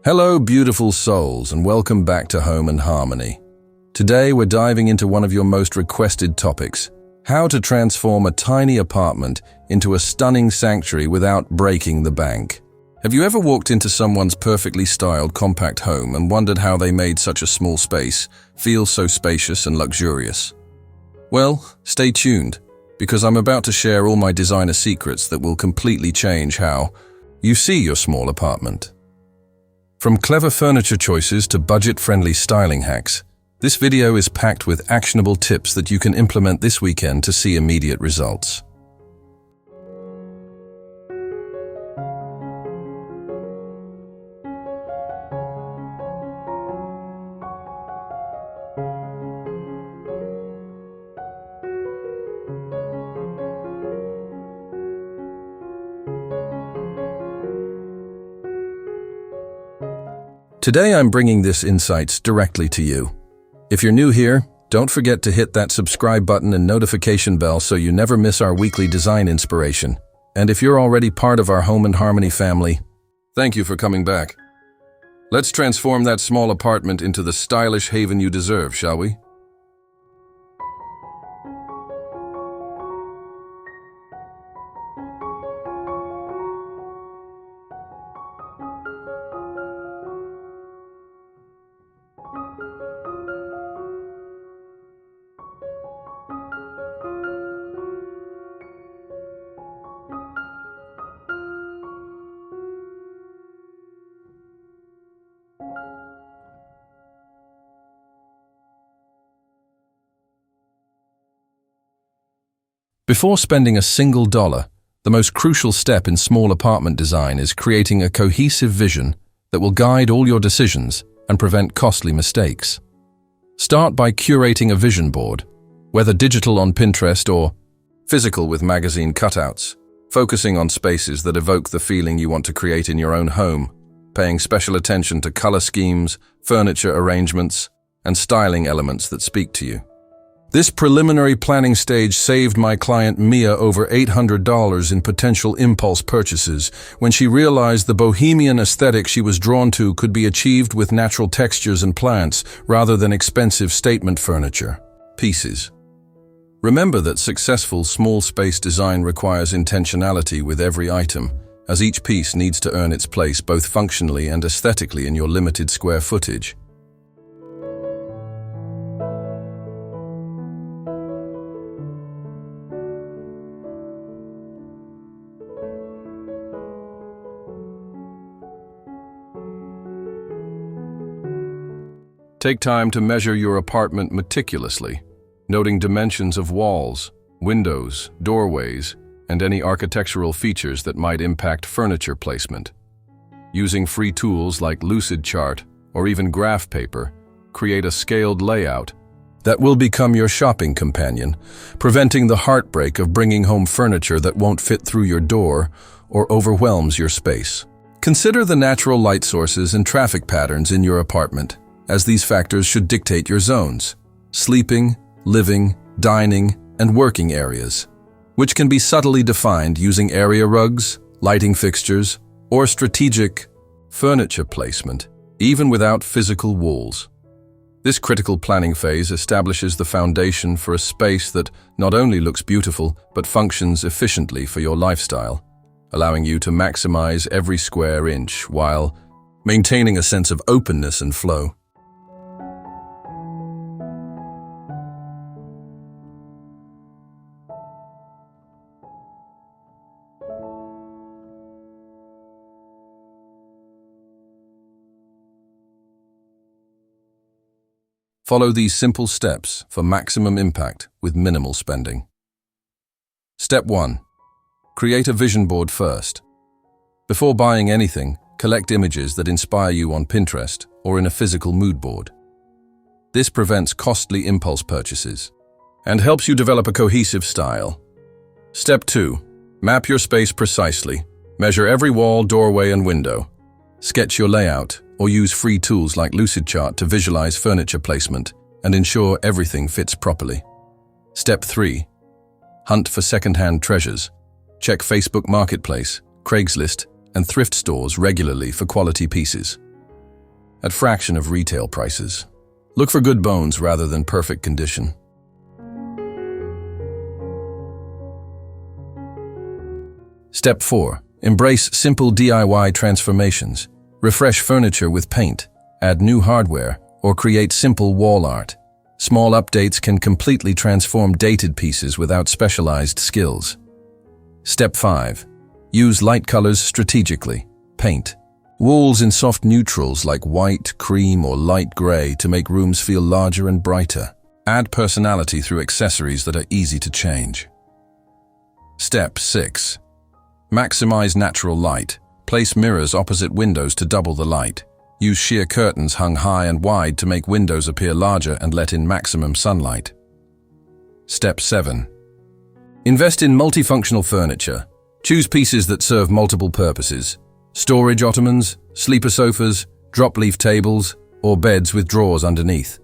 Hello, beautiful souls, and welcome back to Home and Harmony. Today, we're diving into one of your most requested topics: how to transform a tiny apartment into a stunning sanctuary without breaking the bank. Have you ever walked into someone's perfectly styled compact home and wondered how they made such a small space feel so spacious and luxurious? Well, stay tuned, because I'm about to share all my designer secrets that will completely change how you see your small apartment. From clever furniture choices to budget-friendly styling hacks, this video is packed with actionable tips that you can implement this weekend to see immediate results. Today I'm bringing these insights directly to you. If you're new here, don't forget to hit that subscribe button and notification bell so you never miss our weekly design inspiration. And if you're already part of our Home and Harmony family, thank you for coming back. Let's transform that small apartment into the stylish haven you deserve, shall we? Before spending a single dollar, the most crucial step in small apartment design is creating a cohesive vision that will guide all your decisions and prevent costly mistakes. Start by curating a vision board, whether digital on Pinterest or physical with magazine cutouts, focusing on spaces that evoke the feeling you want to create in your own home, paying special attention to color schemes, furniture arrangements, and styling elements that speak to you. This preliminary planning stage saved my client Mia over $800 in potential impulse purchases when she realized the bohemian aesthetic she was drawn to could be achieved with natural textures and plants rather than expensive statement furniture pieces. Remember that successful small space design requires intentionality with every item, as each piece needs to earn its place both functionally and aesthetically in your limited square footage. Take time to measure your apartment meticulously, noting dimensions of walls, windows, doorways, and any architectural features that might impact furniture placement. Using free tools like Lucid Chart or even graph paper, create a scaled layout that will become your shopping companion, preventing the heartbreak of bringing home furniture that won't fit through your door or overwhelms your space. Consider the natural light sources and traffic patterns in your apartment, as these factors should dictate your zones: sleeping, living, dining, and working areas, which can be subtly defined using area rugs, lighting fixtures, or strategic furniture placement, even without physical walls. This critical planning phase establishes the foundation for a space that not only looks beautiful, but functions efficiently for your lifestyle, allowing you to maximize every square inch while maintaining a sense of openness and flow. Follow these simple steps for maximum impact with minimal spending. Step 1. Create a vision board first. Before buying anything, collect images that inspire you on Pinterest or in a physical mood board. This prevents costly impulse purchases and helps you develop a cohesive style. Step 2. Map your space precisely. Measure every wall, doorway, and window. Sketch your layout, or use free tools like Lucidchart to visualize furniture placement and ensure everything fits properly. Step 3. Hunt for second-hand treasures. Check Facebook Marketplace, Craigslist, and thrift stores regularly for quality pieces at fraction of retail prices. Look for good bones rather than perfect condition. Step 4. Embrace simple DIY transformations. Refresh furniture with paint, add new hardware, or create simple wall art. Small updates can completely transform dated pieces without specialized skills. Step 5. Use light colors strategically. Paint walls in soft neutrals like white, cream, or light gray to make rooms feel larger and brighter. Add personality through accessories that are easy to change. Step 6. Maximize natural light. Place mirrors opposite windows to double the light. Use sheer curtains hung high and wide to make windows appear larger and let in maximum sunlight. Step 7. Invest in multifunctional furniture. Choose pieces that serve multiple purposes. Storage ottomans, sleeper sofas, drop-leaf tables, or beds with drawers underneath.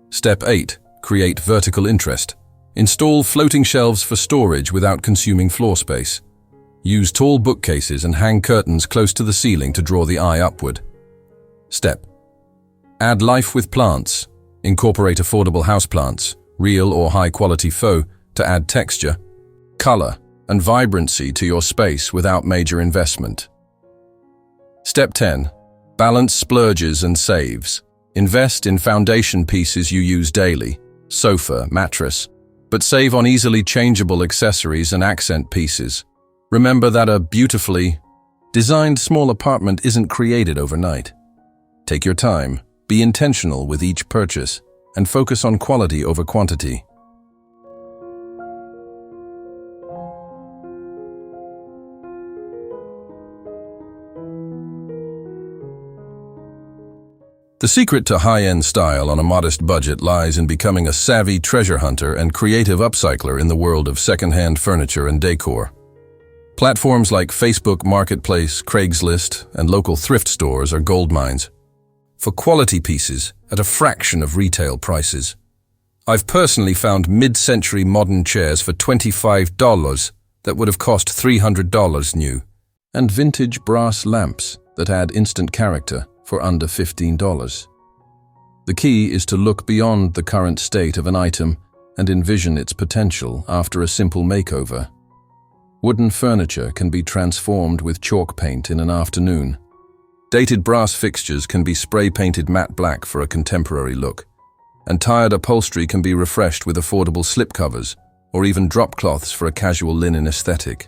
Step 8. Create vertical interest. Install floating shelves for storage without consuming floor space. Use tall bookcases and hang curtains close to the ceiling to draw the eye upward. Step. Add life with plants. Incorporate affordable houseplants, real or high-quality faux, to add texture, color, and vibrancy to your space without major investment. Step 10. Balance splurges and saves. Invest in foundation pieces you use daily, sofa, mattress, but save on easily changeable accessories and accent pieces. Remember that a beautifully designed small apartment isn't created overnight. Take your time, be intentional with each purchase, and focus on quality over quantity. The secret to high-end style on a modest budget lies in becoming a savvy treasure hunter and creative upcycler in the world of second-hand furniture and decor. Platforms like Facebook Marketplace, Craigslist, and local thrift stores are goldmines for quality pieces at a fraction of retail prices. I've personally found mid-century modern chairs for $25 that would have cost $300 new, and vintage brass lamps that add instant character for under $15. The key is to look beyond the current state of an item and envision its potential after a simple makeover. Wooden furniture can be transformed with chalk paint in an afternoon. Dated brass fixtures can be spray-painted matte black for a contemporary look, and tired upholstery can be refreshed with affordable slipcovers or even drop cloths for a casual linen aesthetic.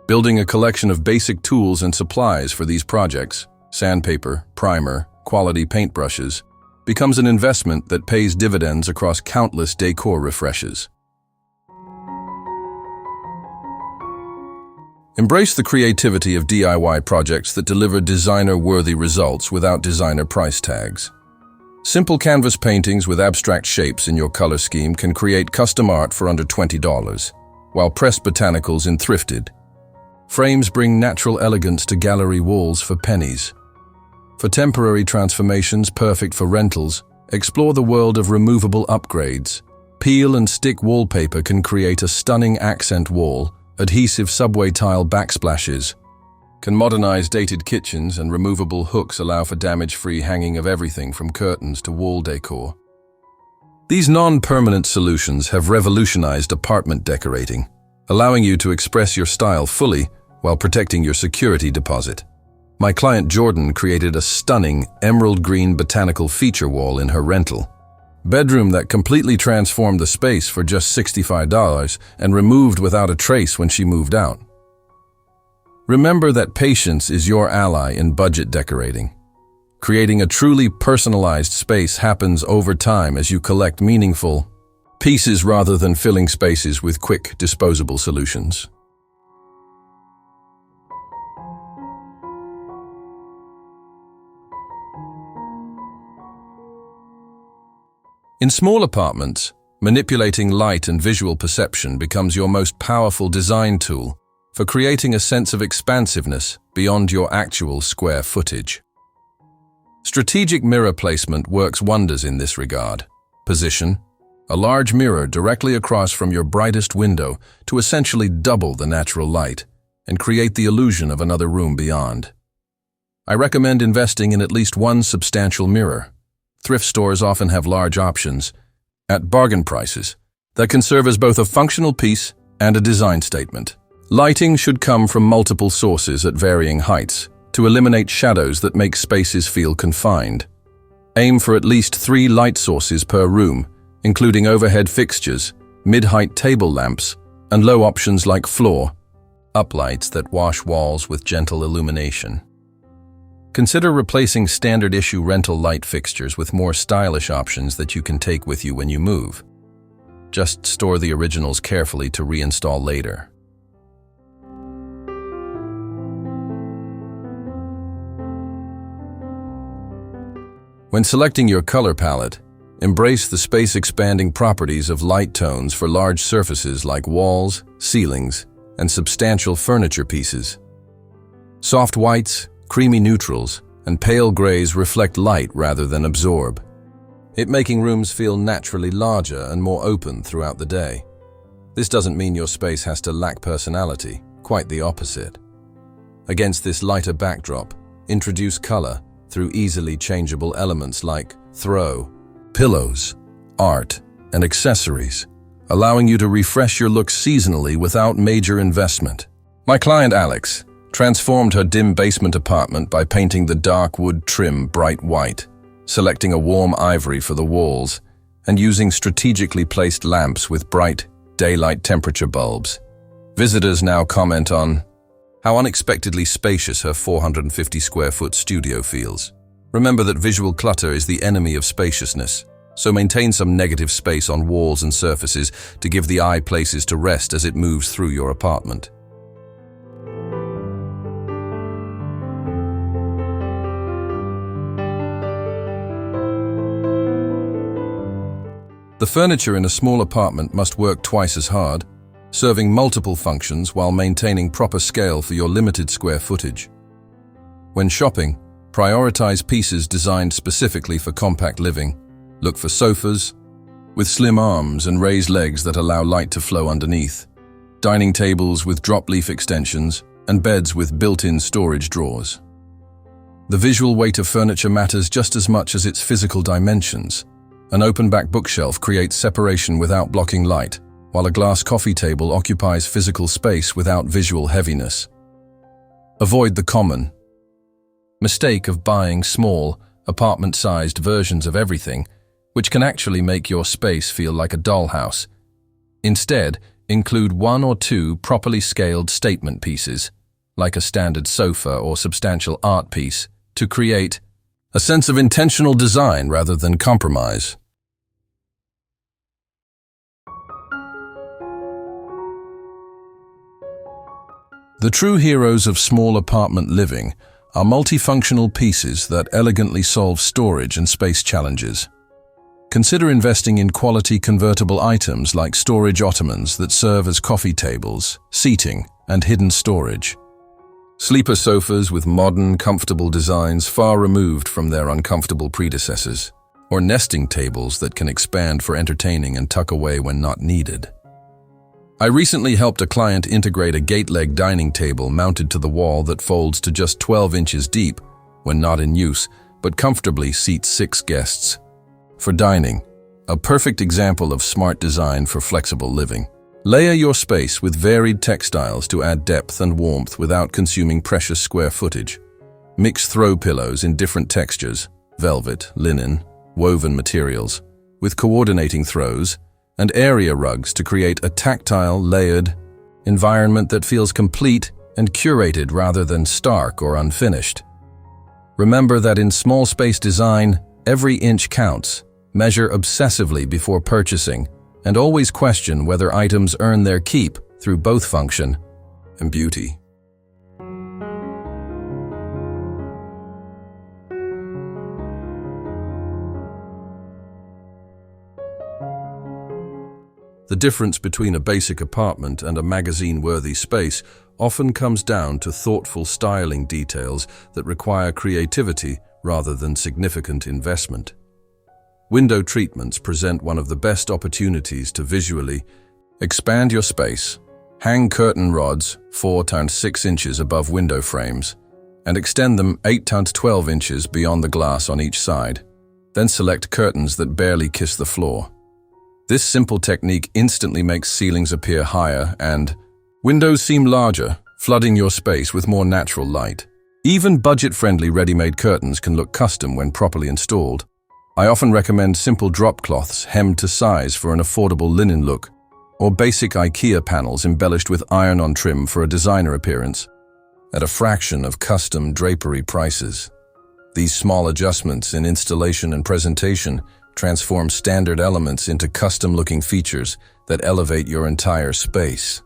Building a collection of basic tools and supplies for these projects, sandpaper, primer, quality paintbrushes, becomes an investment that pays dividends across countless decor refreshes. Embrace the creativity of DIY projects that deliver designer-worthy results without designer price tags. Simple canvas paintings with abstract shapes in your color scheme can create custom art for under $20, while pressed botanicals in Thrifted frames bring natural elegance to gallery walls for pennies. For temporary transformations perfect for rentals, explore the world of removable upgrades. Peel and stick wallpaper can create a stunning accent wall. Adhesive subway tile backsplashes can modernize dated kitchens, and removable hooks allow for damage-free hanging of everything from curtains to wall decor. These non-permanent solutions have revolutionized apartment decorating, allowing you to express your style fully while protecting your security deposit. My client Jordan created a stunning emerald green botanical feature wall in her rental bedroom that completely transformed the space for just $65 and removed without a trace when she moved out. Remember that patience is your ally in budget decorating. Creating a truly personalized space happens over time as you collect meaningful pieces rather than filling spaces with quick, disposable solutions. In small apartments, manipulating light and visual perception becomes your most powerful design tool for creating a sense of expansiveness beyond your actual square footage. Strategic mirror placement works wonders in this regard. Position a large mirror directly across from your brightest window to essentially double the natural light and create the illusion of another room beyond. I recommend investing in at least one substantial mirror. Thrift stores often have large options at bargain prices that can serve as both a functional piece and a design statement. Lighting should come from multiple sources at varying heights to eliminate shadows that make spaces feel confined. Aim for at least 3 light sources per room, including overhead fixtures, mid-height table lamps, and low options like floor uplights that wash walls with gentle illumination. Consider replacing standard-issue rental light fixtures with more stylish options that you can take with you when you move. Just store the originals carefully to reinstall later. When selecting your color palette, embrace the space-expanding properties of light tones for large surfaces like walls, ceilings, and substantial furniture pieces. Soft whites, creamy neutrals, and pale grays reflect light rather than absorb, making rooms feel naturally larger and more open throughout the day. This doesn't mean your space has to lack personality, quite the opposite. Against this lighter backdrop, introduce color through easily changeable elements like throw, pillows, art, and accessories, allowing you to refresh your look seasonally without major investment. My client Alex transformed her dim basement apartment by painting the dark wood trim bright white, selecting a warm ivory for the walls, and using strategically placed lamps with bright, daylight temperature bulbs. Visitors now comment on how unexpectedly spacious her 450 square foot studio feels. Remember that visual clutter is the enemy of spaciousness, so maintain some negative space on walls and surfaces to give the eye places to rest as it moves through your apartment. The furniture in a small apartment must work twice as hard, serving multiple functions while maintaining proper scale for your limited square footage. When shopping, prioritize pieces designed specifically for compact living. Look for sofas with slim arms and raised legs that allow light to flow underneath, dining tables with drop leaf extensions, and beds with built-in storage drawers. The visual weight of furniture matters just as much as its physical dimensions. An open-back bookshelf creates separation without blocking light, while a glass coffee table occupies physical space without visual heaviness. Avoid the common mistake of buying small, apartment-sized versions of everything, which can actually make your space feel like a dollhouse. Instead, include 1 or 2 properly scaled statement pieces, like a standard sofa or substantial art piece, to create a sense of intentional design rather than compromise. The true heroes of small apartment living are multifunctional pieces that elegantly solve storage and space challenges. Consider investing in quality convertible items like storage ottomans that serve as coffee tables, seating, and hidden storage. Sleeper sofas with modern, comfortable designs far removed from their uncomfortable predecessors, or nesting tables that can expand for entertaining and tuck away when not needed. I recently helped a client integrate a gate-leg dining table mounted to the wall that folds to just 12 inches deep when not in use, but comfortably seats 6 guests. For dining, a perfect example of smart design for flexible living. Layer your space with varied textiles to add depth and warmth without consuming precious square footage. Mix throw pillows in different textures, velvet, linen, woven materials, with coordinating throws, and area rugs to create a tactile, layered environment that feels complete and curated rather than stark or unfinished. Remember that in small space design, every inch counts. Measure obsessively before purchasing, and always question whether items earn their keep through both function and beauty. The difference between a basic apartment and a magazine-worthy space often comes down to thoughtful styling details that require creativity rather than significant investment. Window treatments present one of the best opportunities to visually expand your space. Hang curtain rods 4 to 6 inches above window frames and extend them 8 to 12 inches beyond the glass on each side. Then select curtains that barely kiss the floor. This simple technique instantly makes ceilings appear higher and windows seem larger, flooding your space with more natural light. Even budget-friendly ready-made curtains can look custom when properly installed. I often recommend simple drop cloths hemmed to size for an affordable linen look, or basic IKEA panels embellished with iron-on trim for a designer appearance, at a fraction of custom drapery prices. These small adjustments in installation and presentation transform standard elements into custom-looking features that elevate your entire space.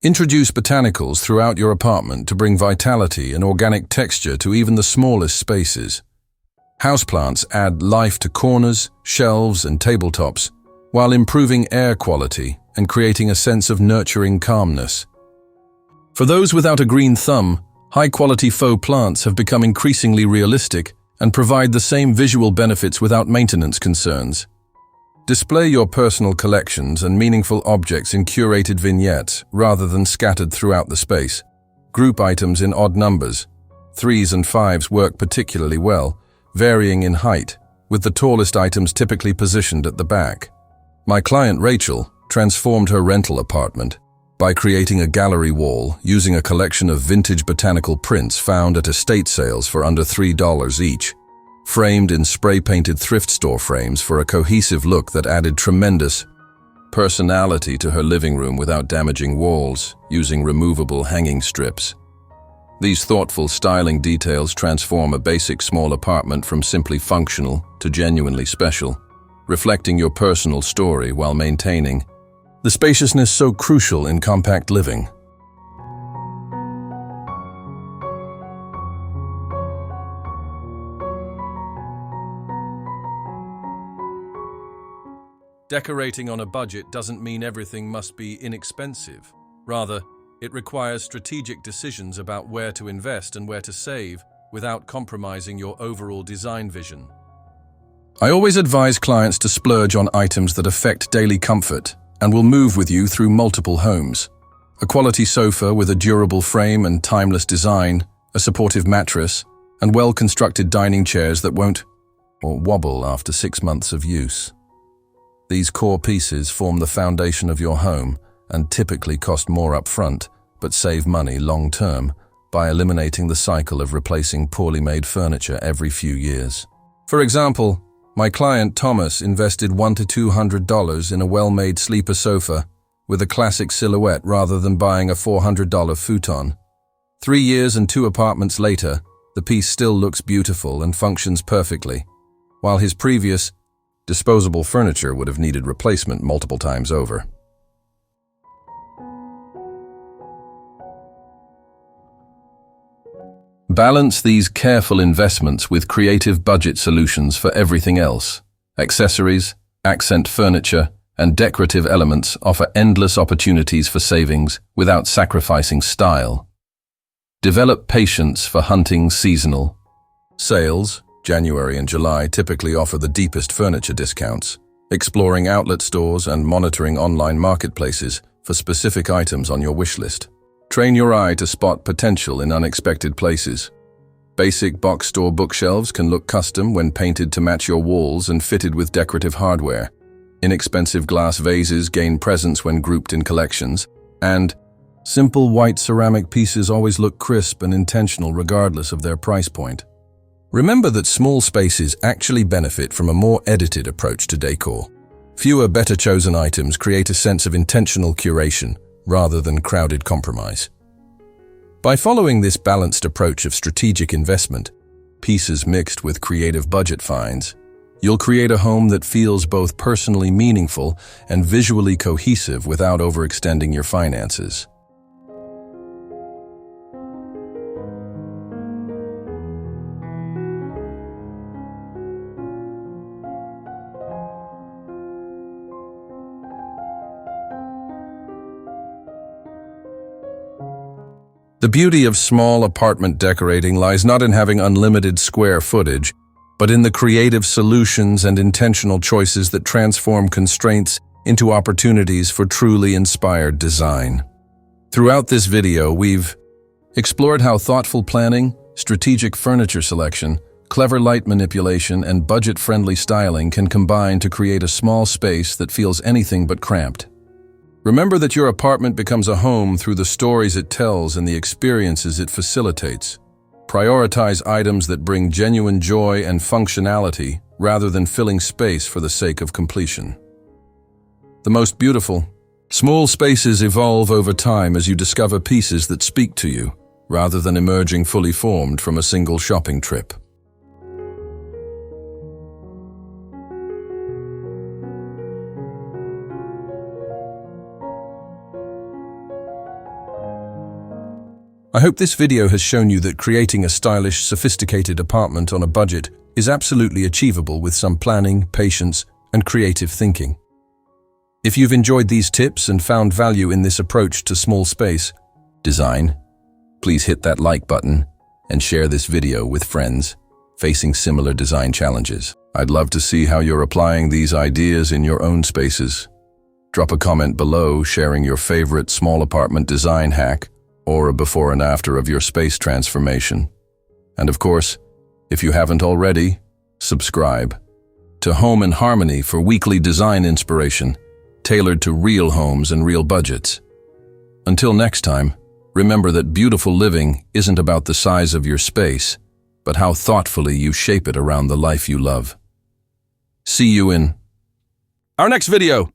Introduce botanicals throughout your apartment to bring vitality and organic texture to even the smallest spaces. Houseplants add life to corners, shelves, and tabletops, while improving air quality and creating a sense of nurturing calmness. For those without a green thumb, high-quality faux plants have become increasingly realistic and provide the same visual benefits without maintenance concerns. Display your personal collections and meaningful objects in curated vignettes rather than scattered throughout the space. Group items in odd numbers. 3s and 5s work particularly well, varying in height, with the tallest items typically positioned at the back. My client Rachel transformed her rental apartment by creating a gallery wall using a collection of vintage botanical prints found at estate sales for under $3 each, framed in spray-painted thrift store frames for a cohesive look that added tremendous personality to her living room without damaging walls, using removable hanging strips. These thoughtful styling details transform a basic small apartment from simply functional to genuinely special, reflecting your personal story while maintaining the spaciousness so crucial in compact living. Decorating on a budget doesn't mean everything must be inexpensive. Rather, it requires strategic decisions about where to invest and where to save without compromising your overall design vision. I always advise clients to splurge on items that affect daily comfort and will move with you through multiple homes. A quality sofa with a durable frame and timeless design, a supportive mattress, and well-constructed dining chairs that won't wobble after 6 months of use. These core pieces form the foundation of your home and typically cost more upfront, but save money long-term by eliminating the cycle of replacing poorly made furniture every few years. For example, my client Thomas invested $100 to $200 in a well-made sleeper sofa with a classic silhouette rather than buying a $400 futon. 3 years and 2 apartments later, the piece still looks beautiful and functions perfectly, while his previous disposable furniture would have needed replacement multiple times over. Balance these careful investments with creative budget solutions for everything else. Accessories, accent furniture, and decorative elements offer endless opportunities for savings without sacrificing style. Develop patience for hunting seasonal sales. January and July typically offer the deepest furniture discounts. Exploring outlet stores and monitoring online marketplaces for specific items on your wish list. Train your eye to spot potential in unexpected places. Basic box store bookshelves can look custom when painted to match your walls and fitted with decorative hardware. Inexpensive glass vases gain presence when grouped in collections, and simple white ceramic pieces always look crisp and intentional regardless of their price point. Remember that small spaces actually benefit from a more edited approach to decor. Fewer, better chosen items create a sense of intentional curation rather than crowded compromise. By following this balanced approach of strategic investment, pieces mixed with creative budget finds, you'll create a home that feels both personally meaningful and visually cohesive without overextending your finances. The beauty of small apartment decorating lies not in having unlimited square footage, but in the creative solutions and intentional choices that transform constraints into opportunities for truly inspired design. Throughout this video, we've explored how thoughtful planning, strategic furniture selection, clever light manipulation, and budget-friendly styling can combine to create a small space that feels anything but cramped. Remember that your apartment becomes a home through the stories it tells and the experiences it facilitates. Prioritize items that bring genuine joy and functionality rather than filling space for the sake of completion. The most beautiful, small spaces evolve over time as you discover pieces that speak to you, rather than emerging fully formed from a single shopping trip. I hope this video has shown you that creating a stylish, sophisticated apartment on a budget is absolutely achievable with some planning, patience, and creative thinking. If you've enjoyed these tips and found value in this approach to small space design, please hit that like button and share this video with friends facing similar design challenges. I'd love to see how you're applying these ideas in your own spaces. Drop a comment below sharing your favorite small apartment design hack or a before and after of your space transformation. And of course, if you haven't already, subscribe to Home in Harmony for weekly design inspiration tailored to real homes and real budgets. Until next time, remember that beautiful living isn't about the size of your space, but how thoughtfully you shape it around the life you love. See you in our next video.